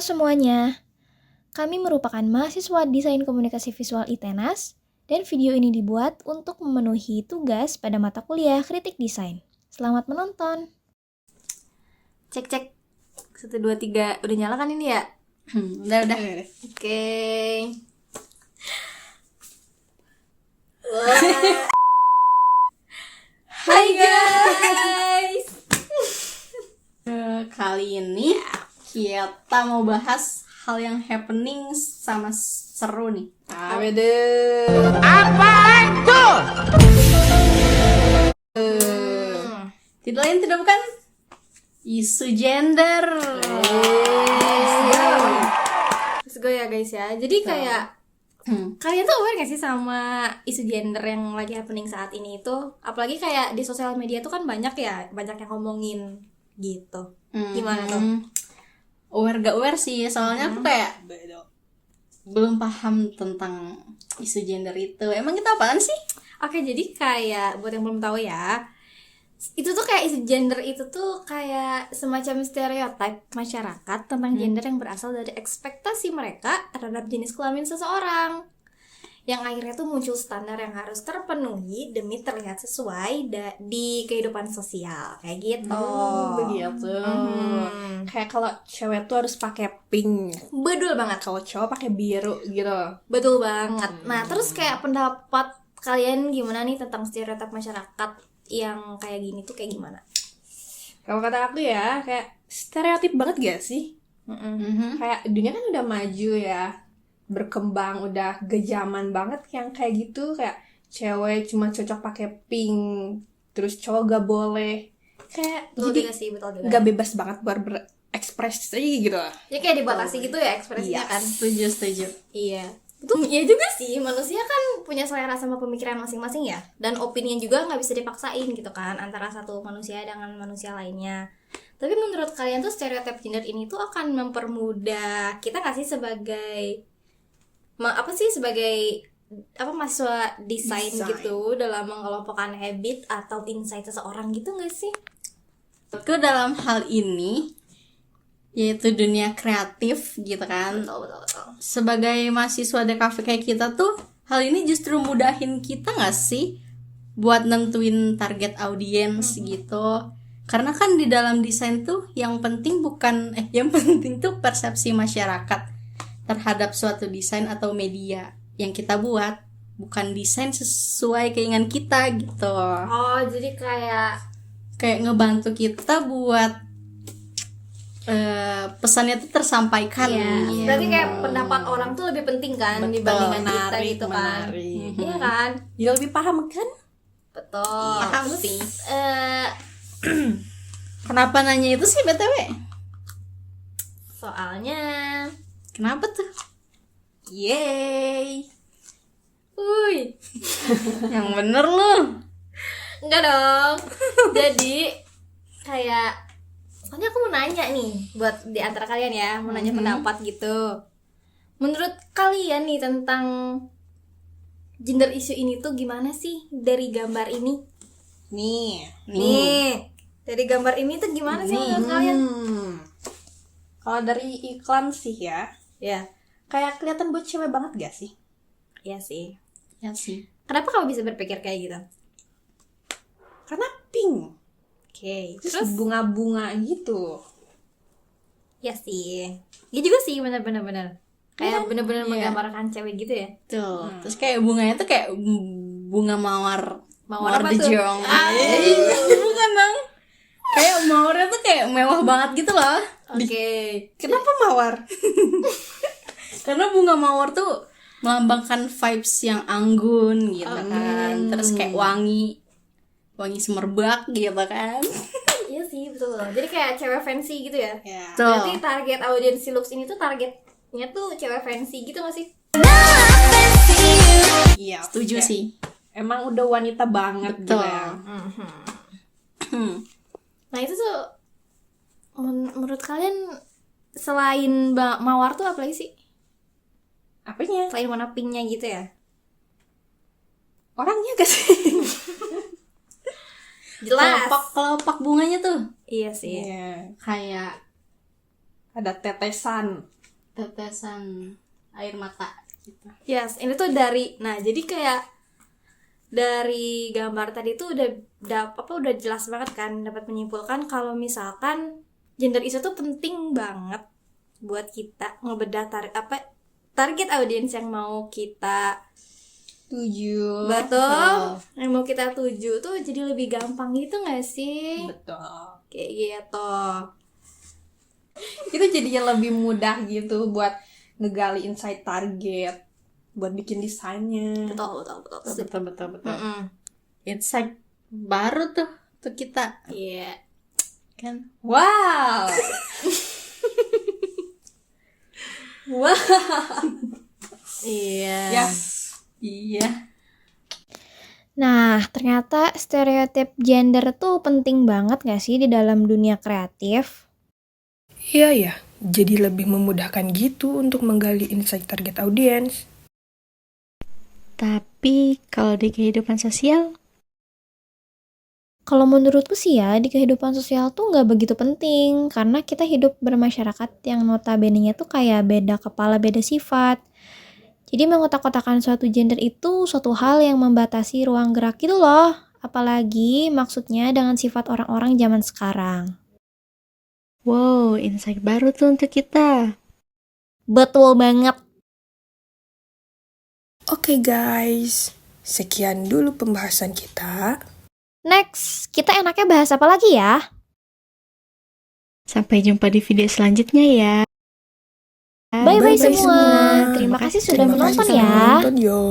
semuanya, kami merupakan mahasiswa Desain Komunikasi Visual ITENAS dan video ini dibuat untuk memenuhi tugas pada mata kuliah Kritik Desain. Selamat menonton. Cek 1, 2, 3. Udah nyala kan ini ya? Udah. Oke. Hai guys. Kali ini kita mau bahas hal yang happening sama seru nih. Tidak lain tidak bukan isu gender. Let's go ya guys ya. Jadi kayak kalian tuh aware gak sih sama isu gender yang lagi happening saat ini itu? Apalagi kayak di sosial media tuh kan banyak yang ngomongin gitu. Gimana tuh? Aware gak aware sih, soalnya aku kayak belum paham tentang isu gender itu. Emang kita apaan sih? Oke, jadi kayak buat yang belum tahu ya, itu tuh kayak isu gender itu tuh kayak semacam stereotip masyarakat tentang gender yang berasal dari ekspektasi mereka terhadap jenis kelamin seseorang, yang akhirnya tuh muncul standar yang harus terpenuhi demi terlihat sesuai di kehidupan sosial kayak gitu. Begitu. Kayak kalau cewek tuh harus pakai pink. Betul banget. Kalau cowok pakai biru gitu. Betul banget. Nah, terus kayak pendapat kalian gimana nih tentang stereotip masyarakat yang kayak gini tuh kayak gimana? Kalau kata aku ya, kayak stereotip banget gak sih? Kayak dunia kan udah maju ya, berkembang, udah gejaman banget yang kayak gitu. Kayak cewek cuma cocok pakai pink, terus cowok gak boleh. Kayak Betul jadi juga sih, betul juga. gak bebas banget buat berekspresi gitu. Ya kayak dibatasi gitu ya ekspresinya kan. Setuju. Iya. Betul, iya juga sih, manusia kan punya selera sama pemikiran masing-masing ya. Dan opini juga gak bisa dipaksain gitu kan antara satu manusia dengan manusia lainnya. Tapi menurut kalian tuh stereotip gender ini tuh akan mempermudah kita gak sih sebagai mahasiswa desain gitu dalam mengelompokkan habit atau insight seseorang gitu gak sih? Aku dalam hal ini yaitu dunia kreatif gitu kan. Betul. Sebagai mahasiswa DKV kayak kita tuh, hal ini justru mudahin kita gak sih buat nentuin target audiens gitu. Karena kan di dalam desain tuh yang penting tuh persepsi masyarakat terhadap suatu desain atau media yang kita buat, bukan desain sesuai keinginan kita gitu. Oh, jadi kayak ngebantu kita buat pesannya tuh tersampaikan. Iya. Berarti kayak pendapat orang tuh lebih penting kan dibandingkan kita gitu kan. Iya kan? Jadi lebih paham kan? Betul. Paham terus, sih. Kenapa nanya itu sih BTW? Soalnya kenapa tuh? Yeay. Uy. Yang bener lu. Enggak dong. Jadi kayak soalnya aku mau nanya nih buat di antara kalian ya, mau nanya pendapat gitu. Menurut kalian nih tentang gender issue ini tuh gimana sih dari gambar ini? Nih. Dari gambar ini tuh gimana sih menurut kalian? Kalau dari iklan sih ya, Ya, kayak kelihatan buat cewek banget gak sih? iya sih. Ya sih. Kenapa kamu bisa berpikir kayak gitu? Karena pink. Oke. Terus bunga-bunga gitu. Ya sih. Ya juga sih benar-benar. Kayak benar-benar menggambarkan cewek gitu ya. Tuh. Terus kayak bunganya tuh kayak bunga mawar. Mawar apa de tuh? Jong. Bukan dong. Kayak mawarnya tuh kayak mewah banget gitu loh. Oke. Kenapa mawar? Karena bunga mawar tuh melambangkan vibes yang anggun gitu kan. Terus kayak wangi semerbak gitu kan. Iya sih, betul. Jadi kayak cewek fancy gitu ya. Ya. Berarti target audiens Lux ini tuh targetnya tuh cewek fancy gitu gak sih? Iya, Setuju sih. Emang udah wanita banget gitu ya. Nah itu tuh menurut kalian selain mawar tuh apa lagi sih? Apanya? Selain warna pinknya gitu ya? Orangnya gak sih? Jelas. Kelopak bunganya tuh. Iya sih. Iya. Kayak ada tetesan tetesan air mata gitu. Yes, ini tuh dari, nah jadi kayak dari gambar tadi tuh udah jelas banget kan, dapat menyimpulkan kalau misalkan gender isu tuh penting banget buat kita ngebedah target audiens yang mau kita Tujuh. betul, yang mau kita tuju tuh jadi lebih gampang gitu nggak sih? Betul. Kayak gitu. Itu jadinya lebih mudah gitu buat ngegali insight target, buat bikin desainnya. Betul. Betul. Mm-mm. Insight baru tuh kita Iya. kan. Wow. Wow. Iya. Yes. Iya. Nah, ternyata stereotip gender tuh penting banget gak sih di dalam dunia kreatif? Iya ya, jadi lebih memudahkan gitu untuk menggali insight target audiens. Tapi kalau di kehidupan sosial, Kalau menurutku sih ya, di kehidupan sosial tuh nggak begitu penting, karena kita hidup bermasyarakat yang notabene-nya tuh kayak beda kepala, beda sifat. Jadi mengotak-kotakan suatu gender itu suatu hal yang membatasi ruang gerak gitu loh. Apalagi maksudnya dengan sifat orang-orang zaman sekarang. wow, insight baru tuh untuk kita. Betul banget. Oke guys, sekian dulu pembahasan kita. Next, kita enaknya bahas apa lagi ya? Sampai jumpa di video selanjutnya ya. Bye-bye Bye-bye semua. semua. Terima kasih sudah Terima kasih menonton sudah ya. menonton yo.